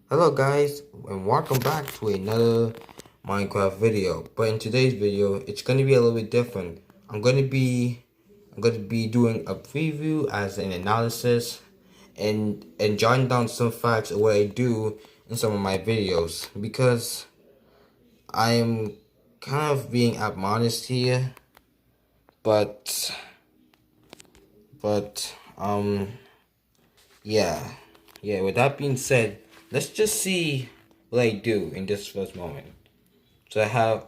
Hello guys, and welcome back to another Minecraft video. But in today's video, it's gonna be a little bit different. I'm gonna be doing a preview as an analysis and jotting down some facts of what I do in some of my videos because I'm kind of being admonished here, but but yeah. Yeah, with that being said, let's just see what I do in this first moment. So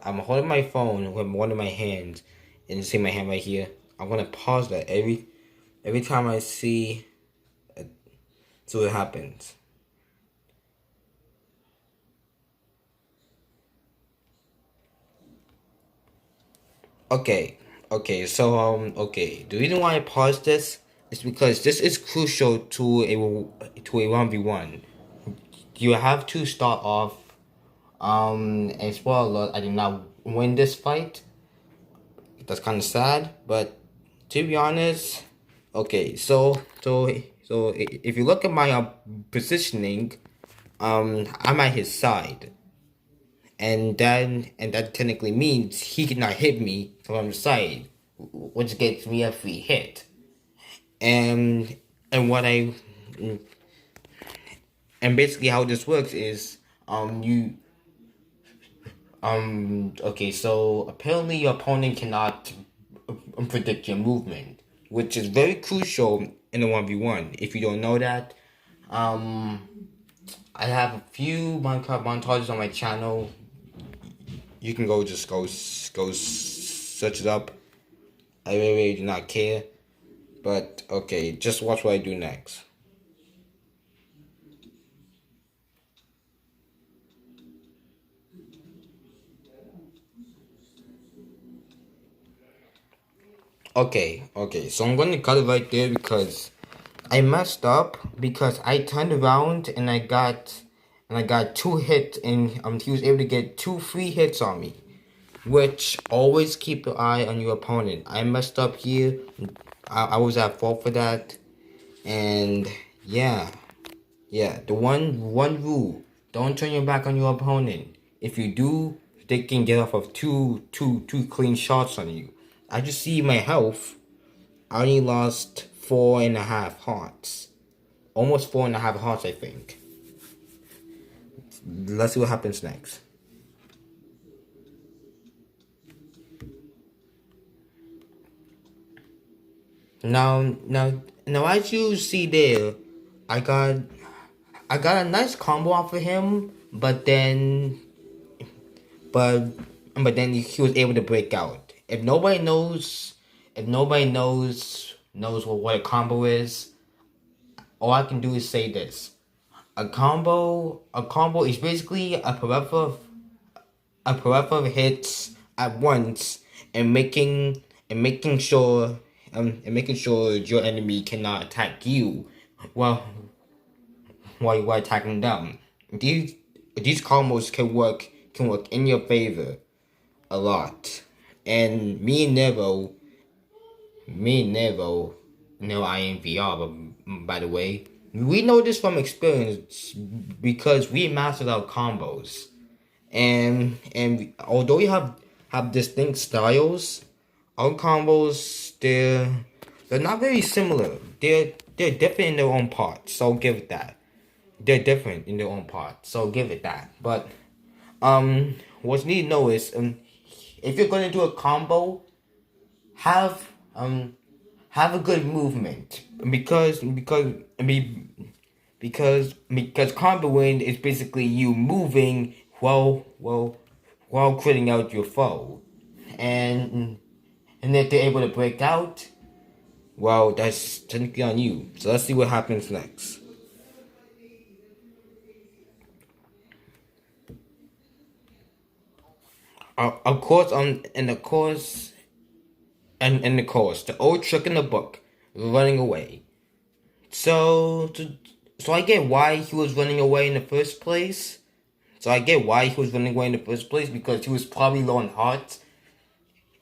I'm holding my phone with one of my hands, and you see my hand right here. I'm gonna pause that every time I see so it happens. Okay. The reason why I pause this is because this is crucial to a 1v1. You have to start off. And spoiler alert, I did not win this fight. That's kind of sad, but to be honest, okay. So if you look at my positioning, I'm at his side, and that technically means he cannot hit me from the side, which gets me a free hit. And and what I and basically how this works is you okay, so apparently your opponent cannot predict your movement, which is very crucial in a 1v1. If you don't know that, I have a few Minecraft montages on my channel. You can go search it up. I really do not care. But okay, just watch what I do next. Okay, so I'm gonna cut it right there because I messed up because I turned around and I got two hits and he was able to get two free hits on me. Which always keep your eye on your opponent. I messed up here. I was at fault for that. And yeah. The one rule. Don't turn your back on your opponent. If you do, they can get off of two clean shots on you. I just see my health. I only lost 4.5 hearts. Almost 4.5 hearts, I think. Let's see what happens next. Now, as you see there, I got a nice combo off of him, but but then he was able to break out. If nobody knows what a combo is, all I can do is say this: a combo is basically a plethora of hits at once and making sure your enemy cannot attack you while while you are attacking them. These combos can work in your favor a lot. And me and Nevo know I am VR, but by the way, we know this from experience because we mastered our combos. And although we have distinct styles, our combos they're not very similar. They're different in their own parts. So give it that. They're different in their own parts. So give it that. But what's needed to know is if you're gonna do a combo, have have a good movement because comboing is basically you moving while critting out your foe, and if they're able to break out, well, that's technically on you. So let's see what happens next. Of course, in the course, the old trick in the book, running away. So I get why he was running away in the first place. Because he was probably low on hearts.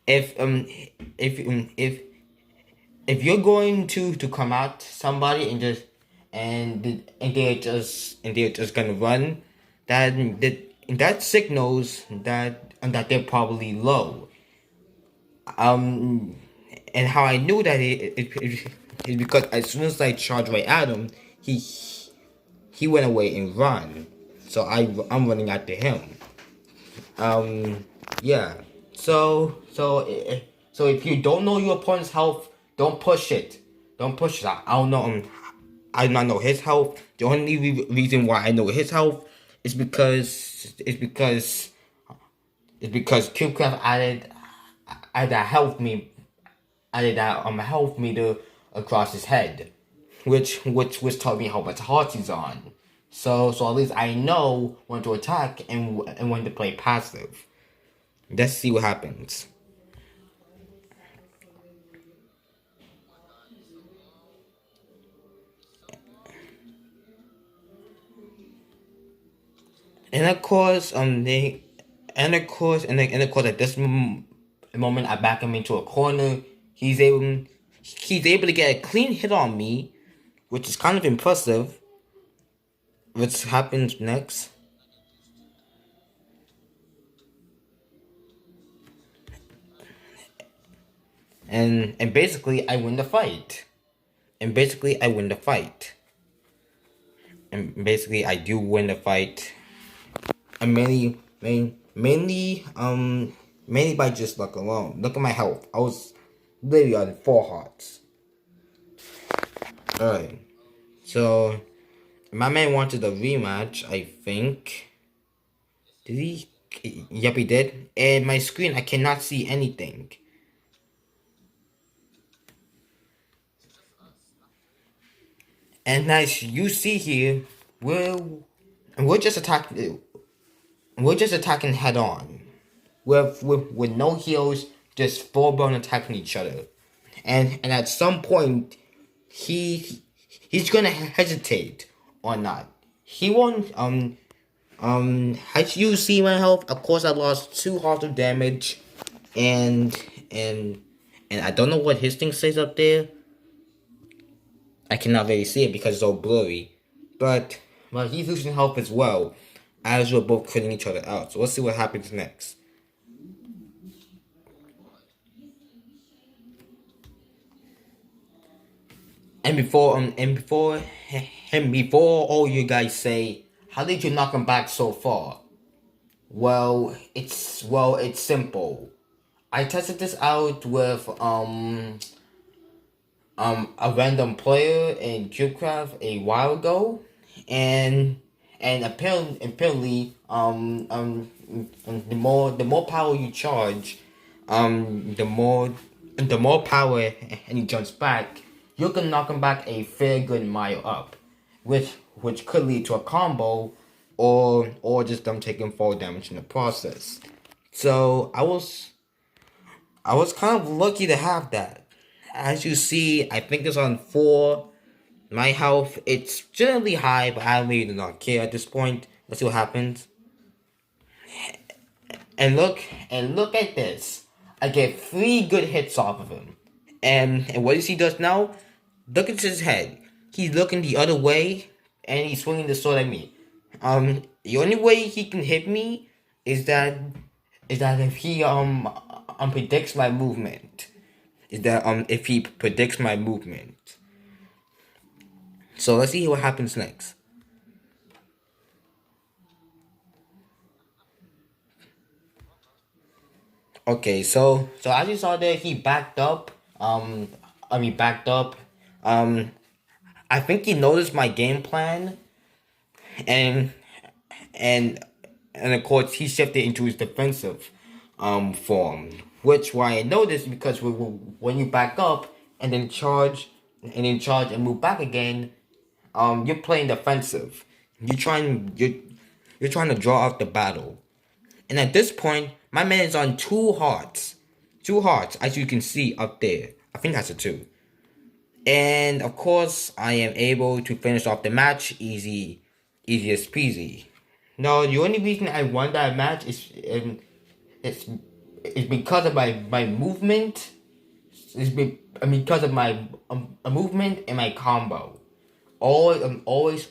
If if if if you're going to come at somebody and and they're just gonna run, that signals that they're probably low. Um, and how I knew that is because as soon as I charged right at him, he went away and run. So I'm running after him. Um, yeah. So if you don't know your opponent's health, don't push it. Don't push it. I don't know. I do not know his health. The only reason why I know his health is because CubeCraft added a health meter across his head, which taught me how much hearts he's on. So at least I know when to attack and when to play passive. Let's see what happens. And of course, at this moment, I back him into a corner. He's able to get a clean hit on me, which is kind of impressive. What happens next? And basically, I win the fight. And basically, I win the fight. And basically, I do win the fight. And mainly by just luck alone. Look at my health. I was literally on 4 hearts. Alright. So, my man wanted a rematch, I think. Did he? Yep, he did. And my screen, I cannot see anything. And as you see here, we're just attacking. We're just attacking head on, with no heals, just full blown attacking each other, and at some point, he's gonna hesitate or not. He won't. As you see my health, of course I lost 2 hearts of damage, and and and I don't know what his thing says up there. I cannot really see it because it's all blurry. But he's losing health as well, as we're both critting each other out. So let's see what happens next. And before all you guys say, how did you knock him back so far? It's simple. I tested this out with a random player in CubeCraft a while ago, and apparently the more power you charge, the more power and he jumps back, you can knock him back a fair good mile up, which could lead to a combo, or just them taking fall damage in the process. So I was kind of lucky to have that. As you see, I think it's on 4. My health, it's generally high, but I really do not care at this point. Let's see what happens. And look at this. I get 3 good hits off of him. And what he does now? Look at his head. He's looking the other way, and he's swinging the sword at me. The only way he can hit me is that if he predicts my movement. Is that if he predicts my movement. So let's see what happens next. Okay, so as you saw there, he backed up. Backed up. Um, I think he noticed my game plan, and and and of course he shifted into his defensive form. Which why I noticed because when you back up and and move back again, you're playing defensive. You're trying to draw out the battle. And at this point, my man is on 2 hearts. 2 hearts, as you can see up there. I think that's a 2. And of course, I am able to finish off the match easiest peasy. No, the only reason I won that match it's, it's because of my movement. Because of my movement and my combo. always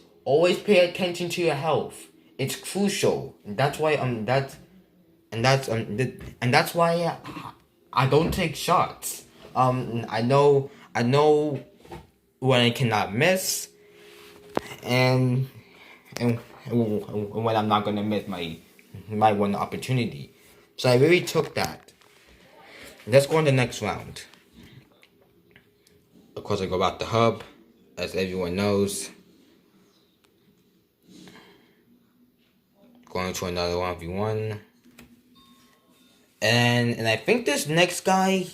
pay attention to your health. It's crucial. That's why and that's why I don't take shots. I know when I cannot miss, and and when I'm not gonna miss my one opportunity. So I really took that. Let's go on the next round. Of course, I go about the hub, as everyone knows. Going to another 1v1. And I think this next guy,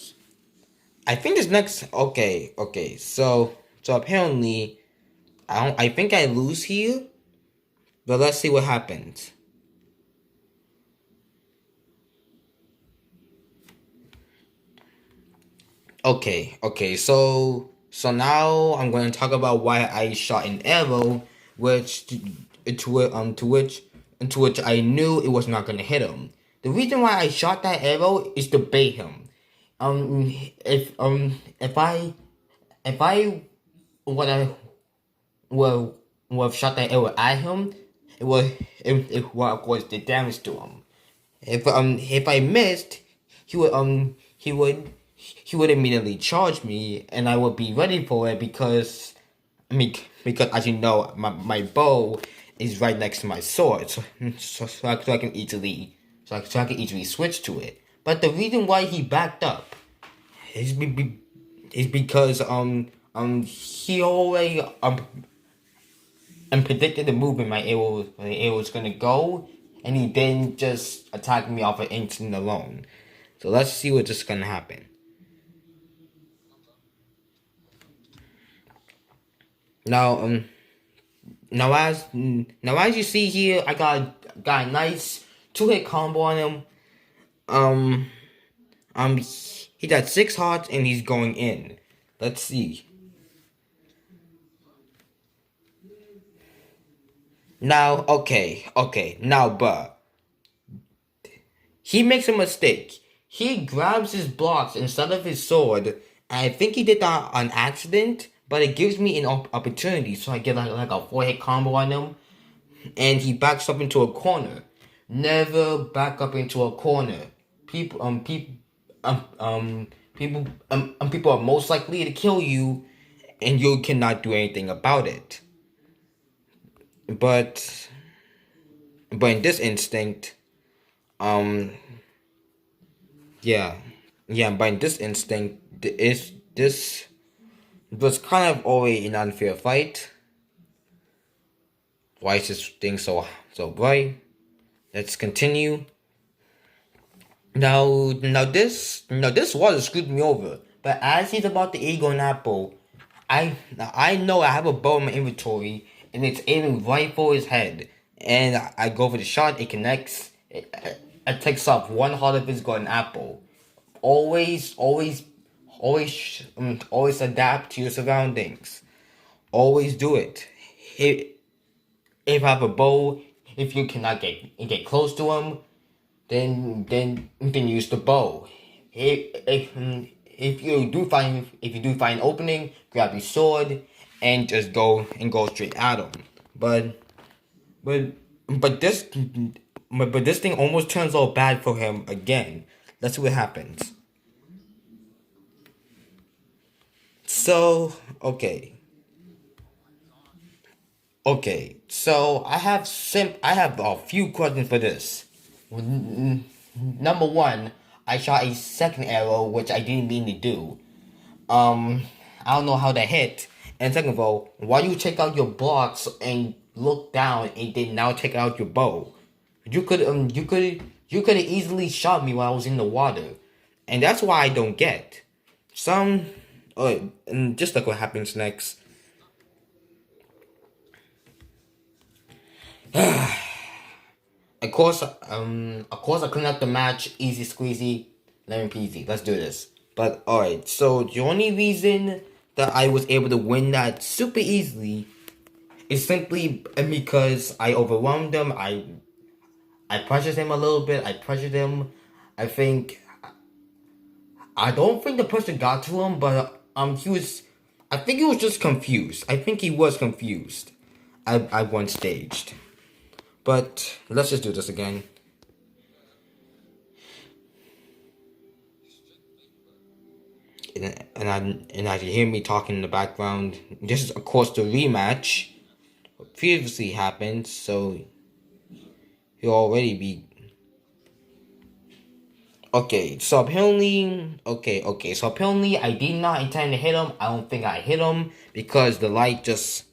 okay. So apparently I think I lose here, but let's see what happens. Okay, so now I'm going to talk about why I shot an arrow, to which I knew it was not going to hit him. The reason why I shot that arrow is to bait him. If I would have shot that arrow at him, it would cause the damage to him. If I missed, he would immediately charge me, and I would be ready for it because as you know, my bow is right next to my sword, so I can easily switch to it. But the reason why he backed up is because he already predicted the movement my arrow was gonna go, and he then just attacked me off an instant alone. So let's see what's just gonna happen. Now as you see here, I got a nice 2-hit combo on him. He got 6 hearts and he's going in. Let's see. Now, now, but he makes a mistake. He grabs his blocks instead of his sword, and I think he did that on accident, but it gives me an opportunity, so I get like a 4-hit combo on him, and he backs up into a corner. Never back up into a corner. People are most likely to kill you, and you cannot do anything about it. But in this instinct, yeah, but in this instinct, this was kind of already an unfair fight. Why is this thing so bright? Let's continue. Now this water screwed me over. But as he's about to eat an apple, I know I have a bow in my inventory, and it's aiming right for his head. And I go for the shot. It connects. It takes off one heart of his golden apple. Always adapt to your surroundings. Always do it. If I have a bow, if you cannot get close to him, then use the bow. If you do find an opening, grab your sword and just go straight at him. But this thing almost turns all bad for him again. Let's see what happens. So okay, so I have a few questions for this. Number one, I shot a second arrow, which I didn't mean to do. I don't know how that hit. And second of all, why you take out your blocks and look down and then now take out your bow? You could have easily shot me while I was in the water, and that's why I don't get. And just look what happens next. Of course, I clean up the match, easy squeezy, lemon peasy. Let's do this. But alright, so the only reason that I was able to win that super easily is simply because I overwhelmed him. I pressured him a little bit. I I don't think the pressure got to him, but I I think he was just confused. I think he was confused. I won staged. But let's just do this again. And as you hear me talking in the background, this is of course the rematch. Previously happened, so he'll already be. Okay, so apparently, so apparently I did not intend to hit him. I don't think I hit him because the light just,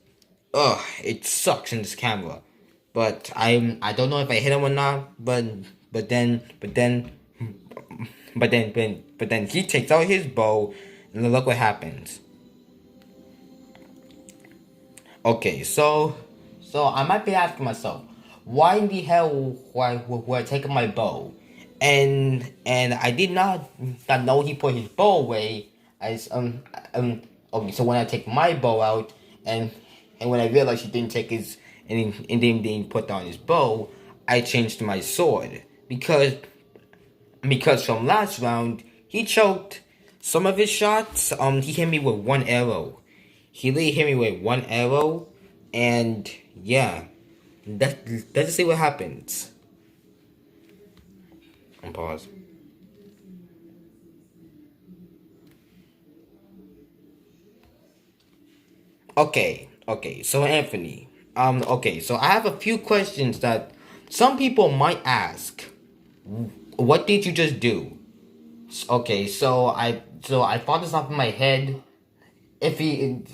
it sucks in this camera. But I don't know if I hit him or not. But then he takes out his bow, and look what happens. Okay, so I might be asking myself, why in the hell were I taking my bow? And I did not know he put his bow away. As okay, so when I take my bow out, and when I realized he didn't take his and didn't put down his bow, I changed to my sword because from last round he choked some of his shots. He hit me with one arrow. He really hit me with one arrow, and yeah, let's see what happens. On pause. Okay. So Anthony, okay. So I have a few questions that some people might ask. What did you just do? Okay, so I thought this off in my head. If he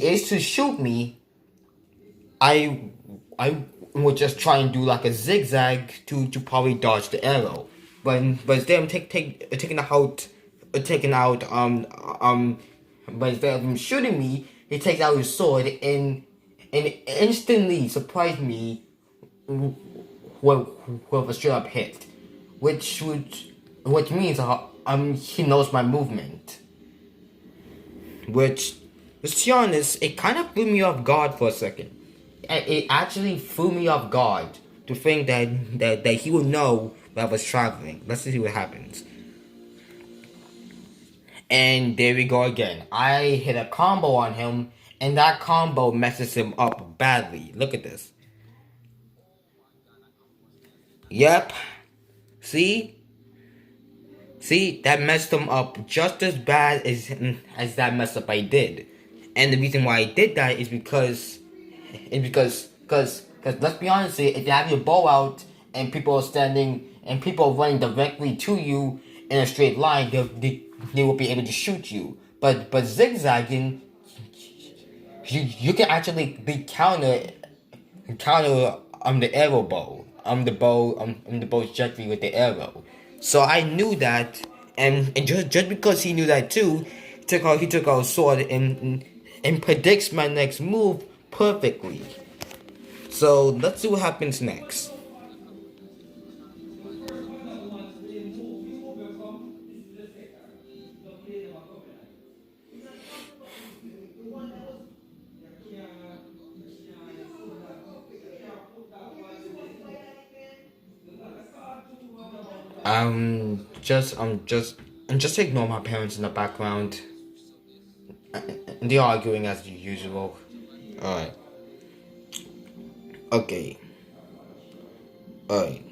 is to shoot me, I would just try and do like a zigzag to probably dodge the arrow. But instead of taking out but instead of him shooting me, he takes out his sword and instantly surprised me with, with a straight up hit, which means he knows my movement. Which, let's be honest, it kind of threw me off guard for a second. It actually threw me off guard to think that he would know that I was traveling. Let's see what happens. And there we go again. I hit a combo on him, and that combo messes him up badly. Look at this. Yep. See? See, that messed him up just as bad as that mess up I did. And the reason why I did that is because let's be honest, if you have your bow out and people are standing and people are running directly to you in a straight line, they will be able to shoot you. But zigzagging, you can actually be counter the arrow bow. The bow's trajectory with the arrow. So I knew that, and just because he knew that too, he took out sword and predicts my next move perfectly. So let's see what happens next. Just ignore my parents in the background. They're arguing as usual. Alright. Okay. Alright.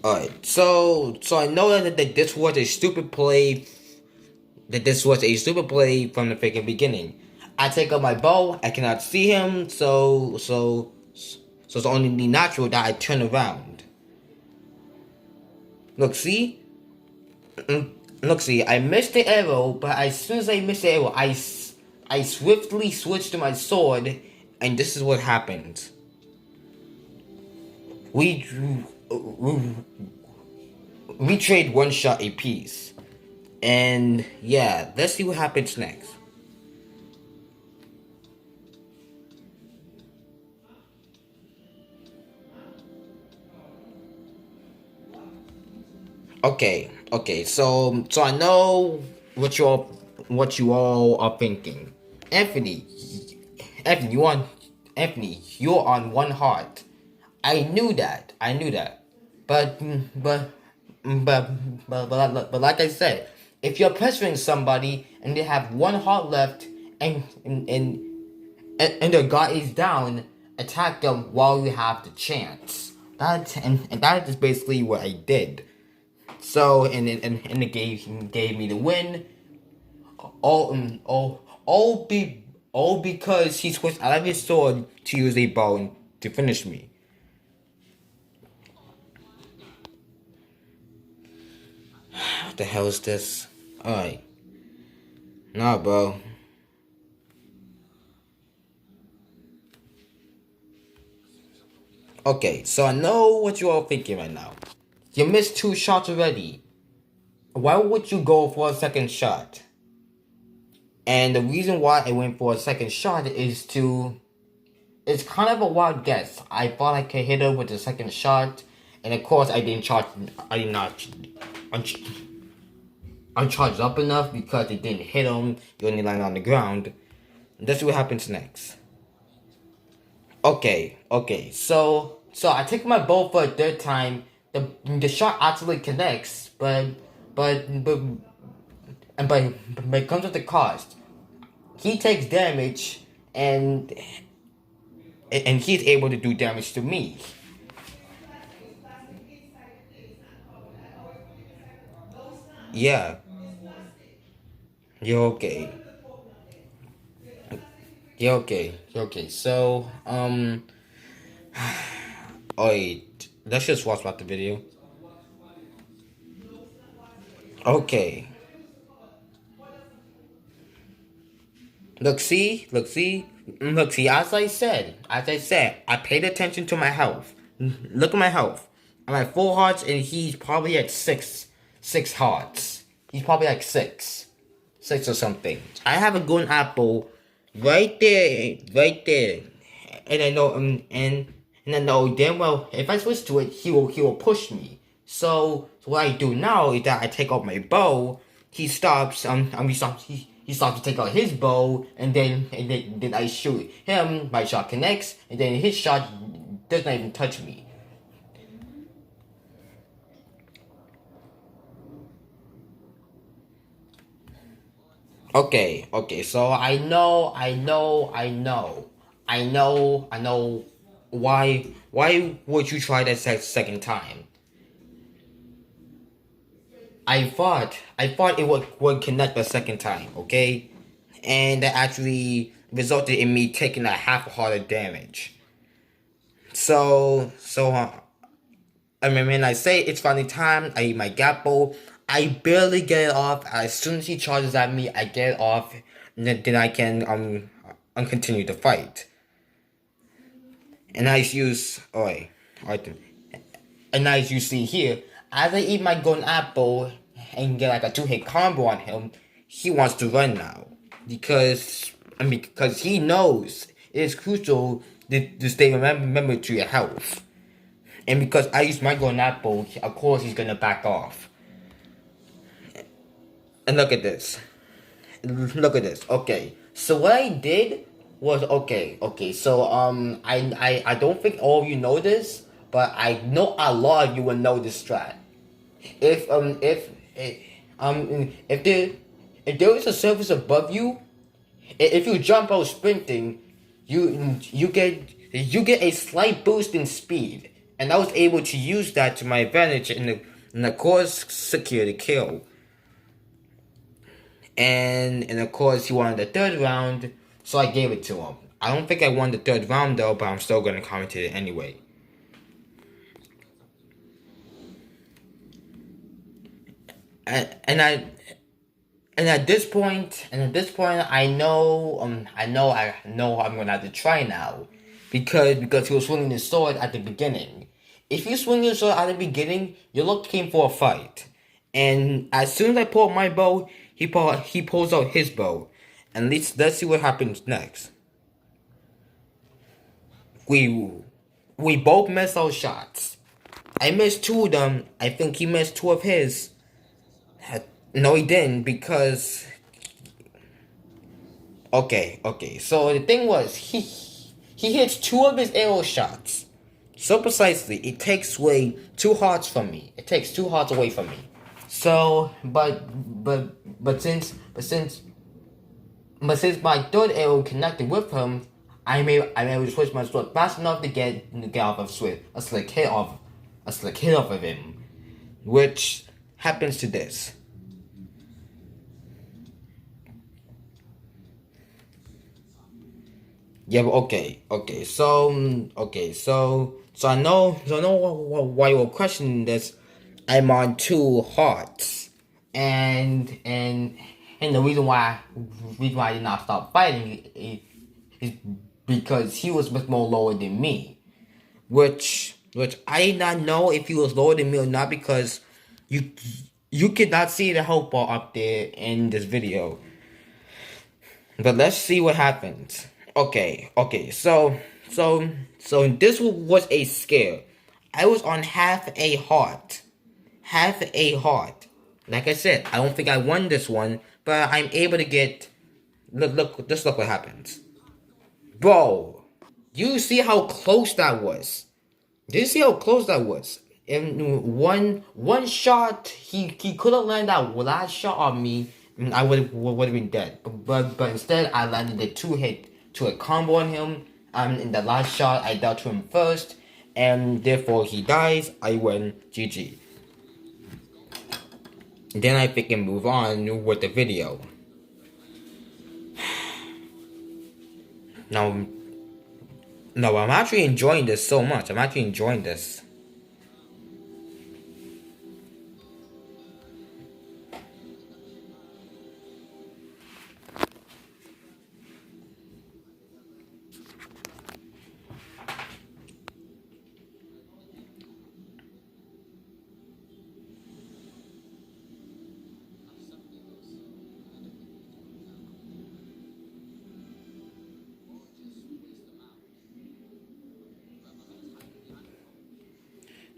Alright. So I know that this was a stupid play. That this was a stupid play from the freaking beginning. I take out my bow. I cannot see him. So it's only natural that I turn around. Look, see? Look, see, I missed the arrow, but as soon as I missed the arrow, I swiftly switched to my sword, and this is what happened. We trade one shot apiece. And yeah, let's see what happens next. Okay, so I know what you all are thinking. Anthony, Anthony, you're on one heart. I knew that. But like I said, if you're pressuring somebody and they have one heart left and the guy is down, attack them while you have the chance. And that is basically what I did. So and it gave me the win. All because he switched out of his sword to use a bow to finish me. What the hell is this? Alright. Nah, bro. Okay, so I know what you all thinking right now. You missed 2 shots already. Why would you go for a second shot? And the reason why I went for a second shot is it's kind of a wild guess. I thought I could hit her with the second shot, and of course I did not uncharged up enough because it didn't hit him. You only landed on the ground. And that's what happens next. Okay, so I take my bow for a third time. The shot actually connects, but it comes with the cost. He takes damage, and he's able to do damage to me. Yeah. You're okay. You're okay. You're okay. So, wait. Let's just watch about the video. Okay. Look, see, as I said, I paid attention to my health. Look at my health. I'm at 4 hearts, and he's probably at 6 hearts. He's probably like 6 or something. I have a golden apple right there, and I know, and I know damn well if I switch to it, he will push me. So what I do now is that I take out my bow. He stops. He starts to take out his bow, and then I shoot him. My shot connects, and then his shot does not even touch me. Okay, so I know why would you try that second time? I thought it would connect the second time, okay? And that actually resulted in me taking a half a heart of damage. I mean, when I say it's finally time, I eat my gapple. I barely get it off. As soon as he charges at me, I get it off. And then I can continue the fight. And I use alright. And as you see here, as I eat my golden apple and get like a 2-hit combo on him, he wants to run now because he knows it is crucial to stay remember to your health. And because I use my golden apple, of course he's gonna back off. And look at this. Okay, so what I did was okay. So I don't think all of you know this, but I know a lot of you will know this strat. If there is a surface above you, if you jump out sprinting, you get a slight boost in speed, and I was able to use that to my advantage in the course secure the kill. And of course he wanted the third round, so I gave it to him. I don't think I won the third round though, but I'm still gonna commentate it anyway. And at this point, I know I'm gonna have to try now, because he was swinging his sword at the beginning. If you swing your sword at the beginning, you're looking for a fight. And as soon as I pull out my bow, he pulls out his bow. And let's see what happens next. We both missed our shots. I missed 2 of them. I think he missed 2 of his. No, he didn't, because okay. So the thing was, he hits 2 of his arrow shots so precisely. It takes away 2 hearts from me. It takes 2 hearts away from me. So, but since my third arrow connected with him, I'm able to switch my sword fast enough to get off of a slick hit off of him, which happens to this. Yeah, but so I know why you're questioning this. I'm on two hearts, and and the reason why I did not stop fighting is because he was much more lower than me, which I did not know if he was lower than me or not, because you you could not see the health bar up there in this video. But let's see what happens. So this was a scare. I was on half a heart. Half a heart. Like I said, I don't think I won this one, but I'm able to get. Just look what happens. Bro, you see how close that was? Did you see how close that was? In one shot, he could have landed that last shot on me, and I would have been dead. But instead, I landed a two hit combo on him. In the last shot, I dealt to him first, and therefore he dies. I win. GG. Then I think and move on with the video. Now, no, I'm actually enjoying this so much. I'm actually enjoying this.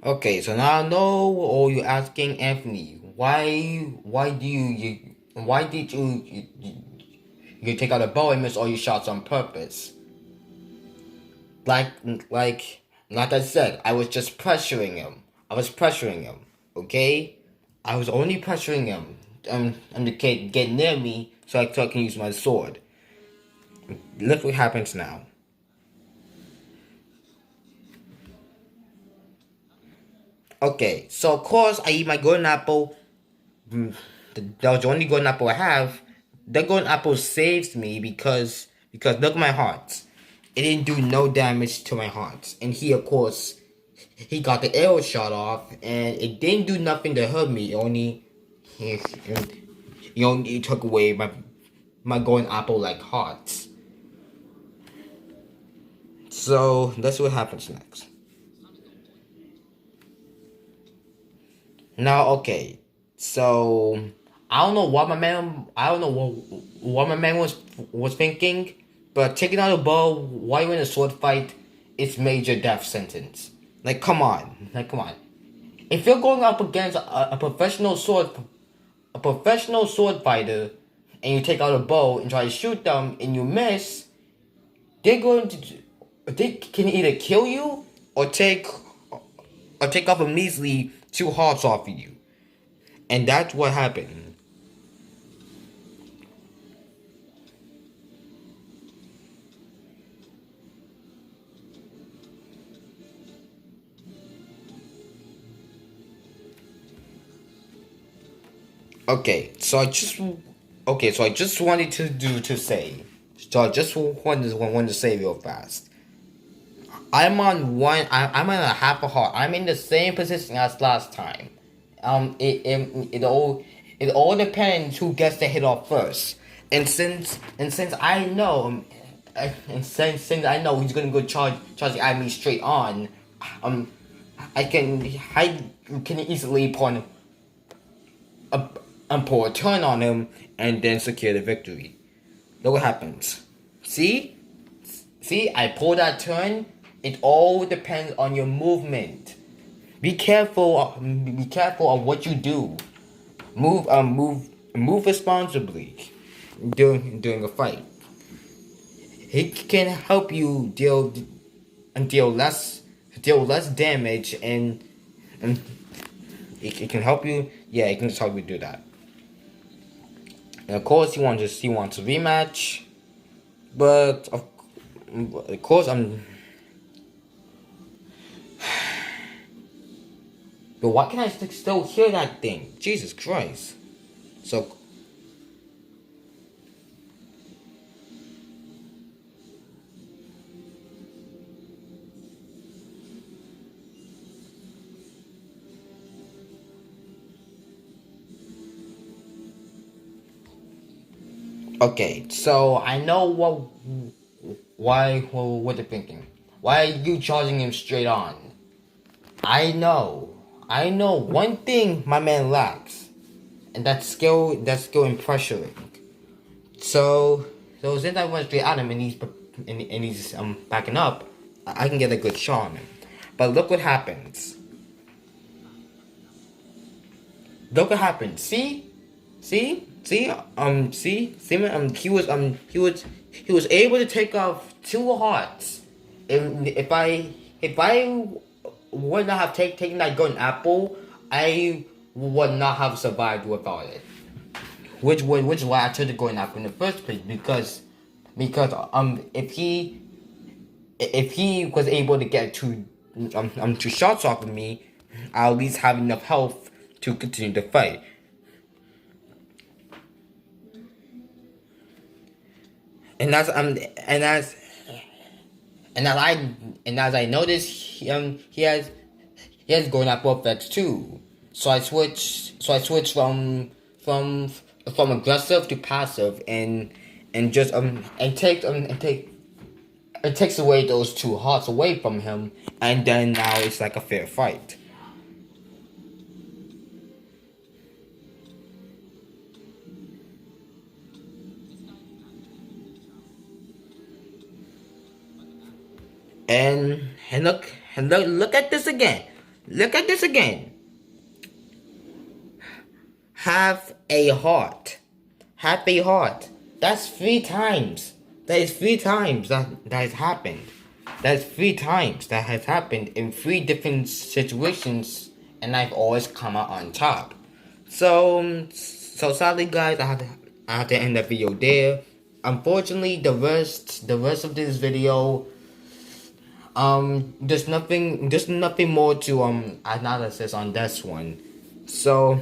Okay, so now I know, or you're asking Anthony, why did you take out a bow and miss all your shots on purpose? Like like like I said, I was just pressuring him. I was pressuring him. Okay, I was only pressuring him. To get near me so I can use my sword. Look what happens now. Okay, so of course I eat my golden apple. That was the only golden apple I have. The golden apple saves me because look at my heart. It didn't do no damage to my heart, and he of course he got the arrow shot off, and it didn't do nothing to hurt me. He only took away my golden apple like hearts. So let's see what happens next. Now, okay, so I don't know what my man was thinking, but taking out a bow while you're in a sword fight, it's major death sentence. Like come on. If you're going up against a professional sword fighter, and you take out a bow and try to shoot them and you miss, they can either kill you or take off a measly two hearts off of you. And that's what happened. So I just wanted to say. So I just wanted to say real fast. I'm on a half a heart. I'm in the same position as last time. It all depends who gets the hit off first. And since I know since I know he's gonna go charging at me straight on, um, I can easily pull a turn on him and then secure the victory. Look what happens. See? See, I pull that turn. It all depends on your movement. Be careful. Be careful of what you do. Move responsibly during a fight. He can help you deal less damage, and it can help you yeah, he can just help me do that. And of course, he wants a rematch, but of course I'm. But why can I still hear that thing? Jesus Christ! So. Okay, so I know what they're thinking. Why are you charging him straight on? I know one thing my man lacks, and that's skill in pressuring. So since I went straight at him and he's backing up, I can get a good shot on him. But look what happens. Look what happened. He was able to take off 2 hearts. If I would not have taken that golden apple, I would not have survived without it. Which is why I took the golden apple in the first place, because if he was able to get two shots off of me, I'll at least have enough health to continue the fight. And as I noticed, he has going apple effects too. So I switch from aggressive to passive, and just it takes away those 2 hearts away from him, and then now it's like a fair fight. And look at this again. Look at this again. Have a heart. Have a heart. That's 3 times. That is 3 times that has happened. That's 3 times that has happened in 3 different situations, and I've always come out on top. So sadly, guys, I have to end the video there. Unfortunately, the rest of this video, there's nothing more to analysis on this one. So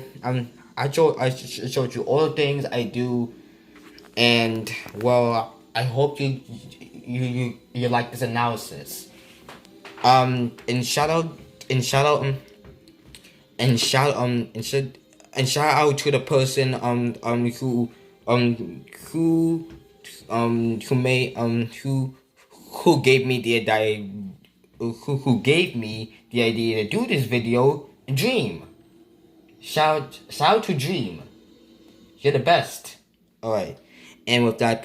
I showed you all the things I do, and well, I hope you like this analysis. And shout out to the person who gave me the idea to do this video, Dream. Shout out to Dream. You're the best. Alright. And with that